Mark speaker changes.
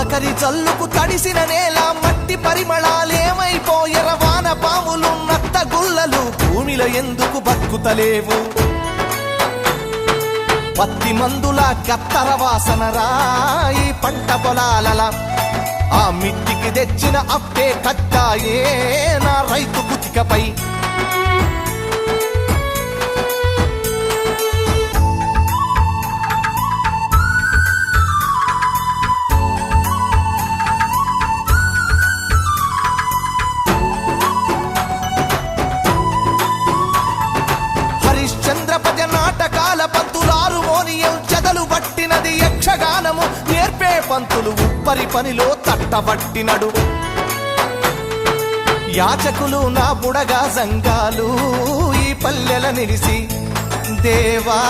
Speaker 1: తొలకరి జల్లుకు తడిసిన నేల మట్టి పరిమళాలేమైపోయెర వాన పాములు నత్త గుల్లలు భూమిలో ఎందుకు బతుకుతలేవు పత్తి మందుల కత్తర వాసన రాయి పంట పొలాలల ఆ మిట్టికి తెచ్చిన అప్పే కట్టాయే నా రైతు కుతికపై హరిశ్చంద్రపద నాటకాల పంతులారు మోనియం చెదలు పట్టినది యక్షగానము నేర్పే పంతులు ఉప్పరి పనిలో తట్టబట్టినడు యాచకులు నా బుడగా సంఘాలు ఈ పల్లెల నిలిసి దేవా